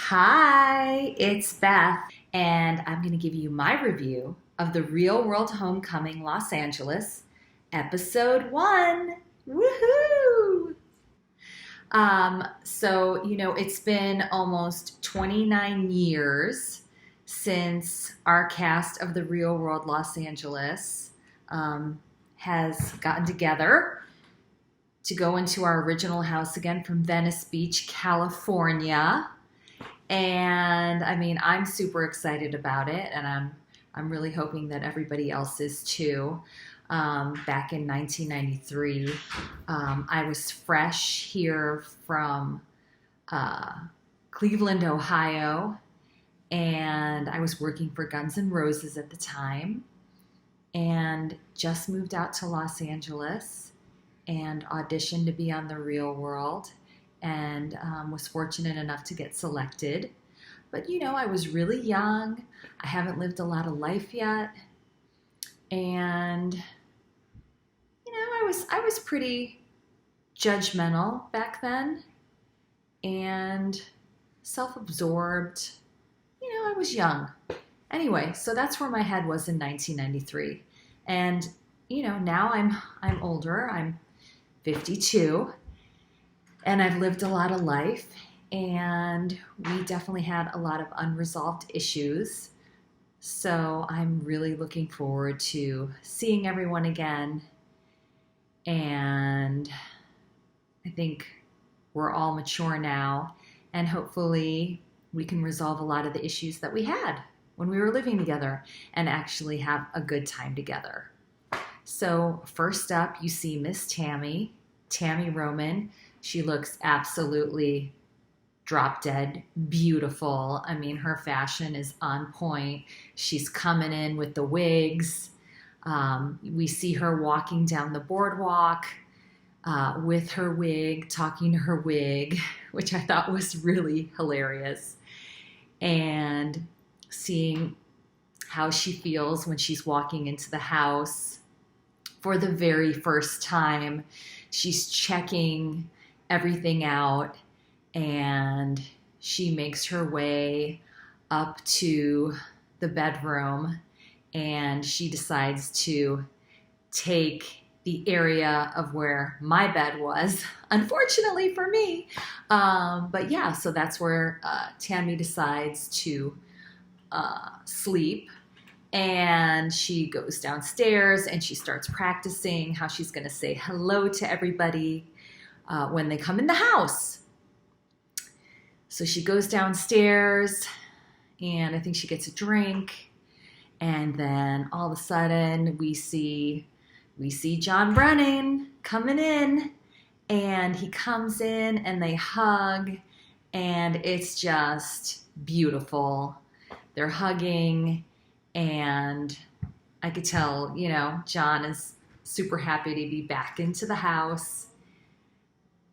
Hi, it's Beth, and I'm going to give you my review of the Real World Homecoming Los Angeles, Episode 1. Woohoo! It's been almost 29 years since our cast of the Real World Los Angeles has gotten together to go into our original house again from Venice Beach, California. And I'm super excited about it, and I'm really hoping that everybody else is too. Back in 1993, I was fresh here from Cleveland, Ohio, and I was working for Guns N' Roses at the time, and just moved out to Los Angeles and auditioned to be on The Real World, and was fortunate enough to get selected. But I was really young. I haven't lived a lot of life yet, and I was pretty judgmental back then and self-absorbed. I was young. Anyway, so that's where my head was in 1993. And now I'm older. I'm 52. And I've lived a lot of life, and we definitely had a lot of unresolved issues. So I'm really looking forward to seeing everyone again. And I think we're all mature now, and hopefully we can resolve a lot of the issues that we had when we were living together and actually have a good time together. So first up, you see Miss Tammy Roman. She looks absolutely drop dead beautiful. Her fashion is on point. She's coming in with the wigs. We see her walking down the boardwalk with her wig, talking to her wig, which I thought was really hilarious. And seeing how she feels when she's walking into the house for the very first time. She's checking everything out, and she makes her way up to the bedroom, and she decides to take the area of where my bed was, unfortunately for me. So that's where Tammy decides to sleep. And she goes downstairs and she starts practicing how she's going to say hello to everybody when they come in the house. So she goes downstairs, and I think she gets a drink. And then all of a sudden we see John Brennan coming in, and he comes in and they hug, and it's just beautiful. They're hugging. And I could tell, John is super happy to be back into the house.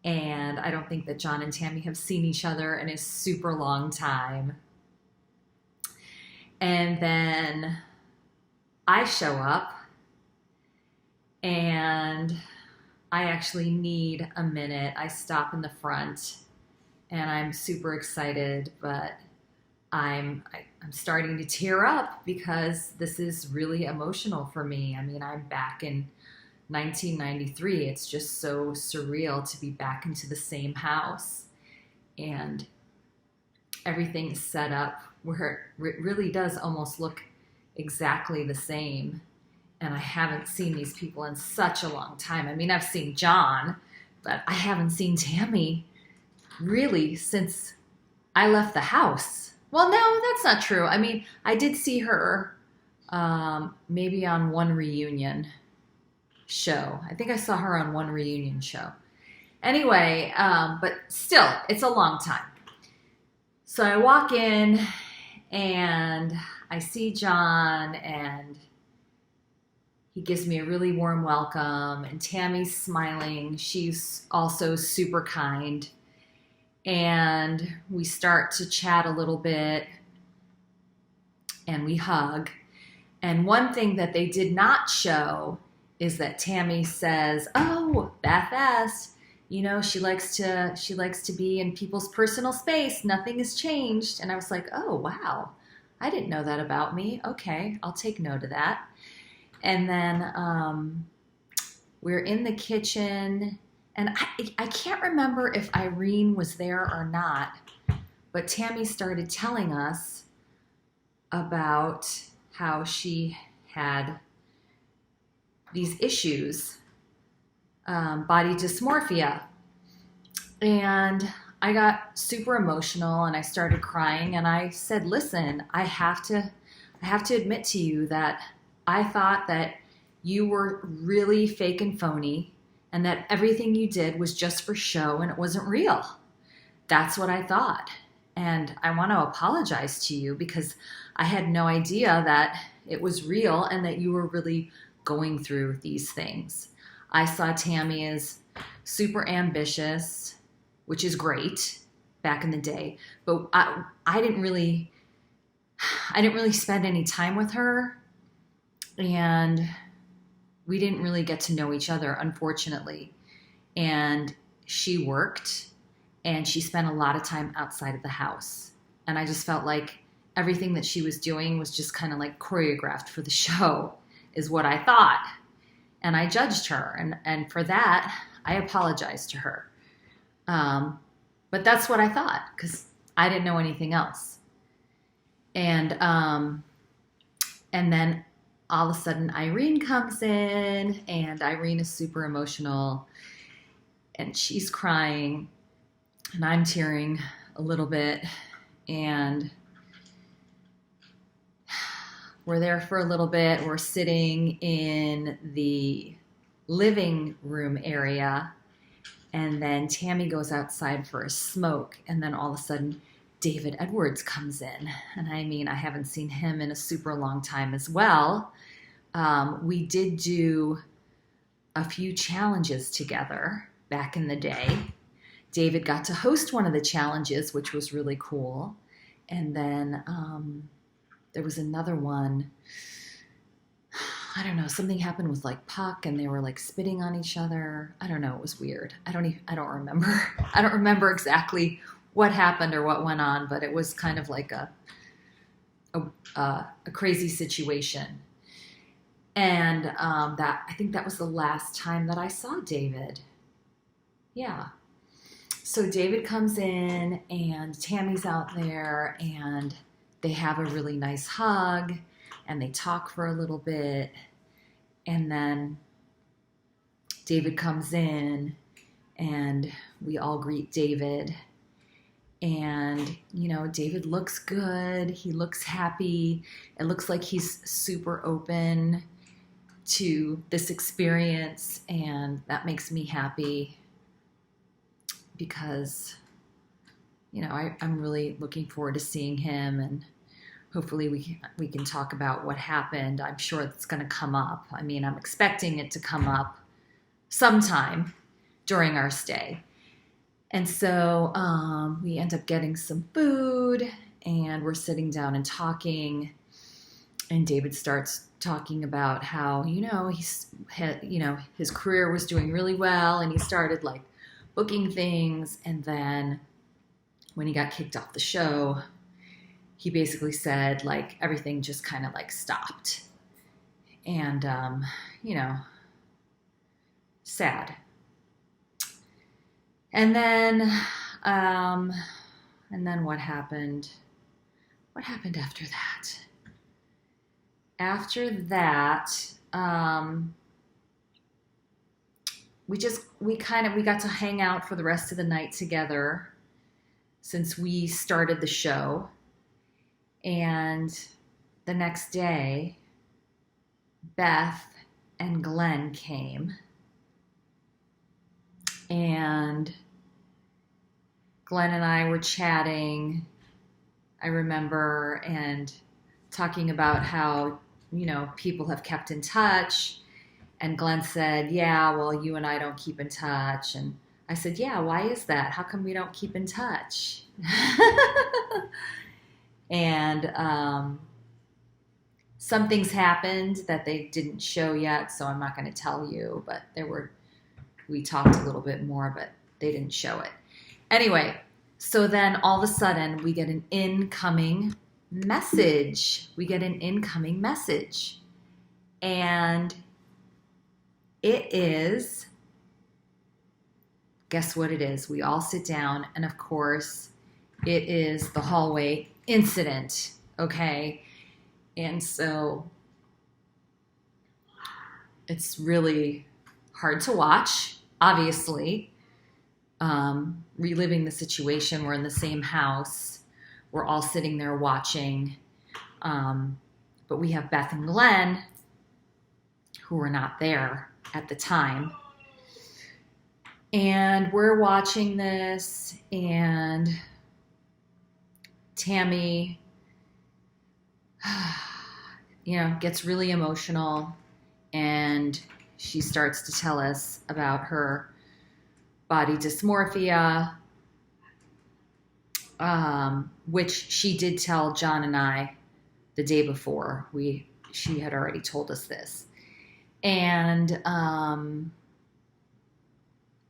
And I don't think that John and Tammy have seen each other in a super long time. And then I show up, and I actually need a minute. I stop in the front, and I'm super excited, but I'm starting to tear up because this is really emotional for me. I'm back in 1993. It's just so surreal to be back into the same house, and everything is set up where it really does almost look exactly the same. And I haven't seen these people in such a long time. I've seen John, but I haven't seen Tammy really since I left the house. Well, no, that's not true. I did see her maybe on one reunion show. I think I saw her on one reunion show. Anyway, but still, it's a long time. So I walk in, and I see John, and he gives me a really warm welcome, and Tammy's smiling. She's also super kind. And we start to chat a little bit, and we hug. And one thing that they did not show is that Tammy says, "Oh, Beth S., she likes to be in people's personal space. Nothing has changed. And I was like, oh, wow. I didn't know that about me. Okay, I'll take note of that. And then we're in the kitchen, and I can't remember if Irene was there or not, but Tammy started telling us about how she had these issues, body dysmorphia. And I got super emotional and I started crying, and I said, listen, I have to admit to you that I thought that you were really fake and phony and that everything you did was just for show and it wasn't real. That's what I thought. And I want to apologize to you because I had no idea that it was real and that you were really going through these things. I saw Tammy as super ambitious, which is great back in the day, but I didn't really spend any time with her, and we didn't really get to know each other, unfortunately. And she worked, and she spent a lot of time outside of the house. And I just felt like everything that she was doing was just kind of like choreographed for the show, is what I thought. And I judged her. And for that, I apologized to her. But that's what I thought, because I didn't know anything else. And then all of a sudden Irene comes in, and Irene is super emotional, and she's crying, and I'm tearing a little bit, and we're there for a little bit. We're sitting in the living room area, and then Tammy goes outside for a smoke, and then all of a sudden David Edwards comes in. And I mean, I haven't seen him in a super long time as well. We did do a few challenges together back in the day. David got to host one of the challenges, which was really cool. And then there was another one. I don't know, something happened with like Puck, and they were like spitting on each other. I don't know, it was weird. I don't remember. I don't remember exactly what happened or what went on, but it was kind of like a crazy situation. And I think that was the last time that I saw David. Yeah. So David comes in, and Tammy's out there, and they have a really nice hug, and they talk for a little bit. And then David comes in, and we all greet David. And, David looks good. He looks happy. It looks like he's super open to this experience, and that makes me happy because, I'm really looking forward to seeing him, and hopefully we can talk about what happened. I'm sure it's going to come up. I mean, I'm expecting it to come up sometime during our stay. And so we end up getting some food, and we're sitting down and talking. And David starts talking about how, his career was doing really well, and he started like booking things. And then when he got kicked off the show, he basically said like everything just kind of like stopped. And, sad. And then what happened? What happened after that? After that, we got to hang out for the rest of the night together since we started the show. And the next day, Beth and Glenn came. And Glenn and I were chatting, I remember, and talking about how, people have kept in touch. And Glenn said, yeah, well, you and I don't keep in touch. And I said, yeah, why is that? How come we don't keep in touch? And some things happened that they didn't show yet, so I'm not going to tell you. But there were we talked a little bit more, but they didn't show it. Anyway, so then all of a sudden we get an incoming message. And it is, guess what it is? We all sit down, and of course, it is the hallway incident, okay? And so it's really hard to watch, obviously. Reliving the situation. We're in the same house. We're all sitting there watching. But we have Beth and Glenn, who were not there at the time. And we're watching this, and Tammy, gets really emotional, and she starts to tell us about her body dysmorphia, which she did tell John and I the day before. She had already told us this. And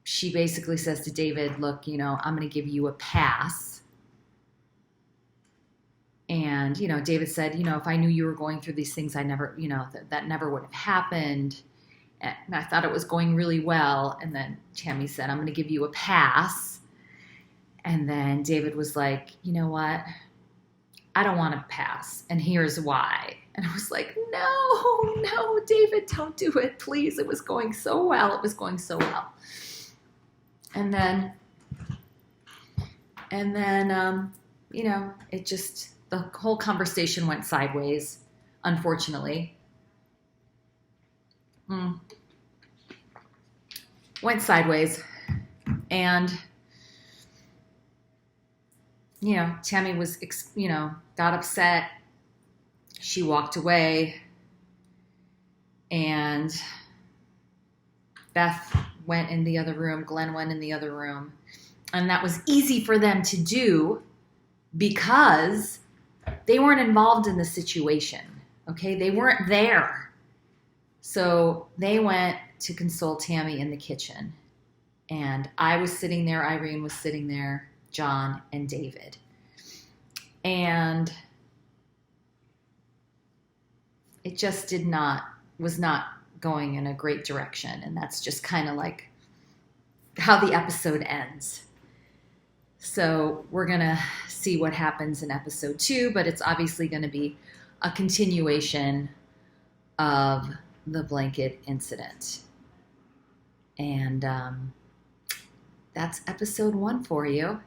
she basically says to David, look, I'm going to give you a pass. And, David said, if I knew you were going through these things, I never, that never would have happened. And I thought it was going really well. And then Tammy said, I'm going to give you a pass. And then David was like, you know what? I don't want to pass. And here's why. And I was like, no, David, don't do it. Please. It was going so well. And then, it just, the whole conversation went sideways, unfortunately. Went sideways. And, Tammy was, got upset. She walked away. And Beth went in the other room. Glenn went in the other room. And that was easy for them to do because they weren't involved in the situation. Okay? They weren't there. So they went to console Tammy in the kitchen. And I was sitting there, Irene was sitting there, John and David. And it just was not going in a great direction. And that's just kind of like how the episode ends. So we're going to see what happens in episode 2, but it's obviously going to be a continuation of the blanket incident. And that's episode 1 for you.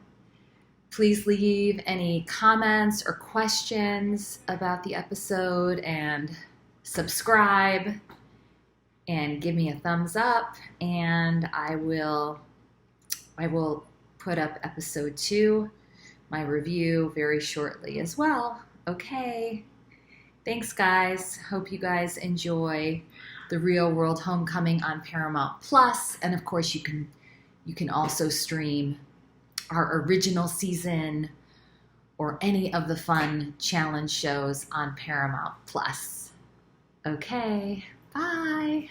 Please leave any comments or questions about the episode, and subscribe and give me a thumbs up, and I will put up episode 2, my review, very shortly as well. Okay. Thanks, guys. Hope you guys enjoy The Real World Homecoming on Paramount Plus. And of course, you can also stream our original season or any of the fun challenge shows on Paramount Plus. Okay, bye.